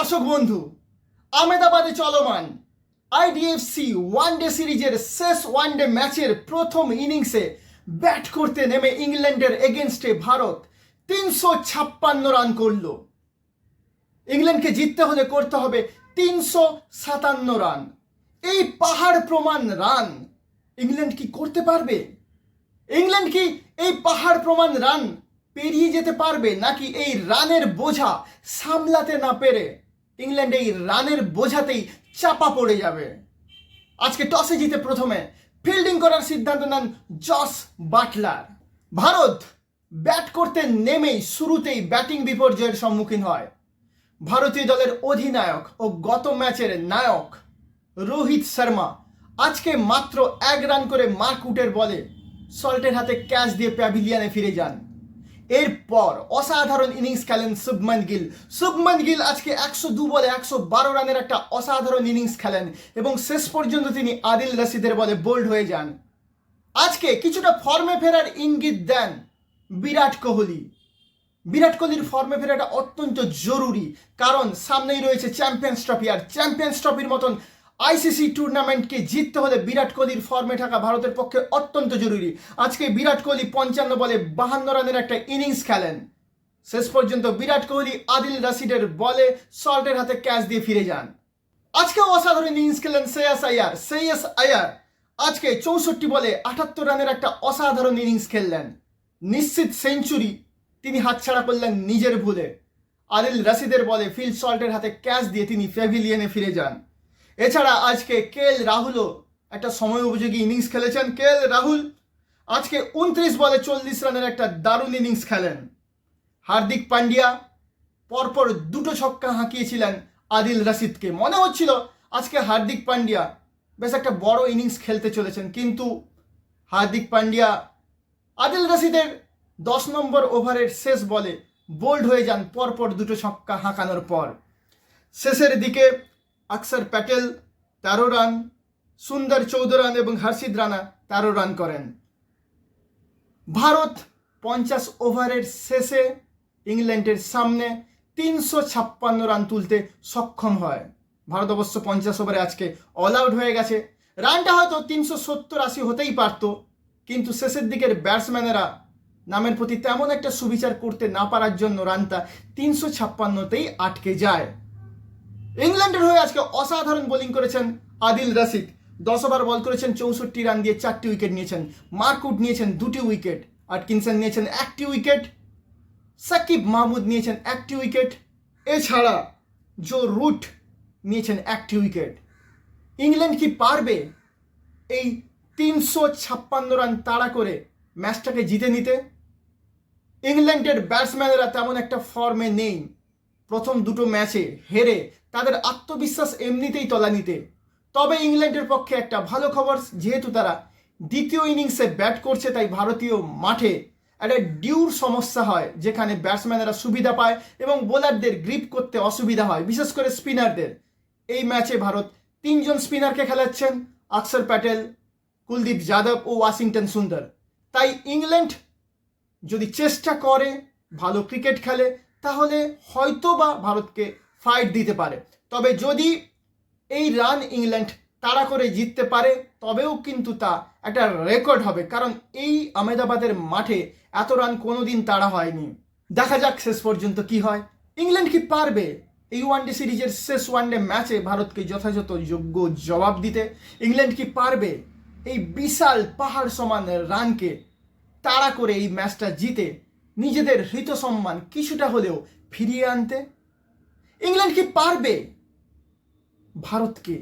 দর্শক বন্ধু, আহমেদাবাদে চলমান আইডিএফসি ওয়ানডে সিরিজের শেষ ওয়ানডে ম্যাচের প্রথম ইনিংসে ব্যাট করতে নেমে ইংল্যান্ডের এগেনস্টে ভারত 356 রান করল। ইংল্যান্ডকে জিততে হলে করতে হবে 357 রান। এই পাহাড় প্রমাণ রান ইংল্যান্ড কি করতে পারবে? ইংল্যান্ড কি এই পাহাড় প্রমাণ রান পেরিয়ে যেতে পারবে, নাকি এই রানের বোঝা সামলাতে না পেরে ইংল্যান্ড এই রানের বোঝাতেই চাপা পড়ে যাবে? আজকে টসে জিতে প্রথমে ফিল্ডিং করার সিদ্ধান্ত নেন জস বাটলার। ভারত ব্যাট করতে নেমেই শুরুতেই ব্যাটিং বিপর্যয়ের সম্মুখীন হয়। ভারতীয় দলের অধিনায়ক ও গত ম্যাচের নায়ক রোহিত শর্মা আজকে মাত্র 1 রান করে মার্ক উটের বলে সল্টের হাতে ক্যাচ দিয়ে প্যাভিলিয়নে ফিরে যান। এরপর অসাধারণ ইনিংস খেলেন শুভমান গিল আজকে 102 বলে 112 রানের একটা অসাধারণ ইনিংস খেলেন এবং শেষ পর্যন্ত তিনি আদিল রশিদের বলে বোল্ড হয়ে যান। আজকে কিছুটা ফর্মে ফেরার ইঙ্গিত দেন বিরাট কোহলির ফর্মে ফেরাটা অত্যন্ত জরুরি, কারণ সামনেই রয়েছে চ্যাম্পিয়ন্স ট্রফি, আর চ্যাম্পিয়ন্স ট্রফির মতন আইসিসি টুর্নামেন্টকে জিততে হলে বিরাট কোহলির ফর্মে থাকা ভারতের পক্ষে অত্যন্ত জরুরি। আজকে বিরাট কোহলি 55 বলে 52 রানের একটা ইনিংস খেলেন। শেষ পর্যন্ত বিরাট কোহলি আদিল রশিদের বলে সল্টের হাতে ক্যাচ দিয়ে ফিরে যান। আজকে অসাধারণ ইনিংস খেলেন শ্রেয়াস আয়ার আজকে 64 বলে 78 রানের একটা অসাধারণ ইনিংস খেললেন। নিশ্চিত সেঞ্চুরি তিনি হাতছাড়া করলেন নিজের ভুলে। আদিল রশিদের বলে ফিল সল্টের হাতে ক্যাচ দিয়ে তিনি প্যাভিলিয়নে ফিরে যান। এছাড়া আজকে কেএল রাহুলও একটা সময় উপযোগী ইনিংস খেলেছেন। কেএল রাহুল আজকে 29 বলে 40 রানের একটা দারুণ ইনিংস খেলেন। হার্দিক পান্ডিয়া পরপর 2 ছক্কা হাঁকিয়েছিলেন আদিল রশিদকে। মনে হচ্ছিল আজকে হার্দিক পান্ডিয়া বেশ একটা বড় ইনিংস খেলতে চলেছেন, কিন্তু হার্দিক পান্ডিয়া আদিল রশিদের 10 নম্বর ওভারের শেষ বলে বোল্ড হয়ে যান পরপর 2 ছক্কা হাঁকানোর পর। শেষের দিকে অক্ষর প্যাটেল 13 রান, সুন্দর 14 রান এবং হর্ষিত রানা 13 রান করেন। ভারত 50 ওভারের শেষে ইংল্যান্ডের সামনে 356 রান তুলতে সক্ষম হয়। ভারত অবশ্য 50 ওভারে আজকে অল আউট হয়ে গেছে। রানটা হয়তো 370-80 হতেই পারত, কিন্তু শেষের দিকের ব্যাটসম্যানেরা নামের প্রতি তেমন একটা সুবিচার করতে না পারার জন্য রানটা 356তেই আটকে যায়। ইংল্যান্ডের হয়ে আজকে অসাধারণ বোলিং করেছেন আদিল রশিদ। 10 ওভার বল করেছেন, 64 রান দিয়ে 4টি উইকেট নিয়েছেন। মার্ক উড নিয়েছেন 2টি উইকেট, আটকিনসন নিয়েছেন 1টি উইকেট, সাকিব মাহমুদ নিয়েছেন 1টি উইকেট, এছাড়া জো রুট নিয়েছেন 1টি উইকেট। ইংল্যান্ড কি পারবে এই 356 রান তাড়া করে ম্যাচটাকে জিতে নিতে? ইংল্যান্ডের ব্যাটসম্যানেরা তেমন একটা ফর্মে নেই। প্রথম 2 ম্যাচে হেরে তাদের আত্মবিশ্বাস এমনিতেই তলানিতে। তবে ইংল্যান্ডের পক্ষে একটা ভালো খবর, যেহেতু তারা দ্বিতীয় ইনিংসে ব্যাট করছে, তাই ভারতীয় মাঠে একটা ডিউর সমস্যা হয়, যেখানে ব্যাটসম্যানেরা সুবিধা পায় এবং বোলারদের গ্রিপ করতে অসুবিধা হয়, বিশেষ করে স্পিনারদের। এই ম্যাচে ভারত 3 জন স্পিনারকে খেলাচ্ছেন, অক্ষর প্যাটেল, কুলদীপ যাদব ও ওয়াশিংটন সুন্দর। তাই ইংল্যান্ড যদি চেষ্টা করে, ভালো ক্রিকেট খেলে, তাহলে হয়তো বা ভারতকে ফাইট দিতে পারে। তবে যদি এই রান ইংল্যান্ড তাড়া করে জিততে পারে, তবেও কিন্তু তা একটা রেকর্ড হবে, কারণ এই আহমেদাবাদের মাঠে এত রান কোনোদিন তাড়া হয়নি। দেখা যাক শেষ পর্যন্ত কি হয়। ইংল্যান্ড কি পারবে এই ওয়ানডে সিরিজের শেষ ওয়ানডে ম্যাচে ভারতকে যথাযথ যোগ্য জবাব দিতে? ইংল্যান্ড কি পারবে এই বিশাল পাহাড় সমান রানকে তাড়া করে এই ম্যাচটা জিতে নিজেদের হৃত সম্মান কিছুটা হলেও ফিরিয়ে আনতে? ইংল্যান্ড কি পারবে ভারতকে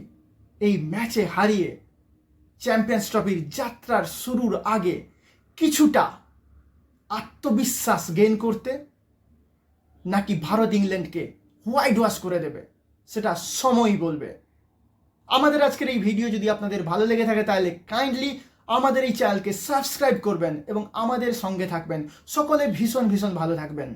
এই ম্যাচে হারিয়ে চ্যাম্পিয়ন্স ট্রফির যাত্রার শুরুর আগে কিছুটা আত্মবিশ্বাস গেইন করতে, নাকি ভারত ইংল্যান্ডকে হোয়াইট ওয়াশ করে দেবে? সেটা সময়ই বলবে। আমাদের আজকের এই ভিডিও যদি আপনাদের ভালো লেগে থাকে, তাহলে কাইন্ডলি আমাদের এই চ্যানেলকে সাবস্ক্রাইব করবেন এবং আমাদের সঙ্গে থাকবেন। সকলে ভীষণ ভালো থাকবেন।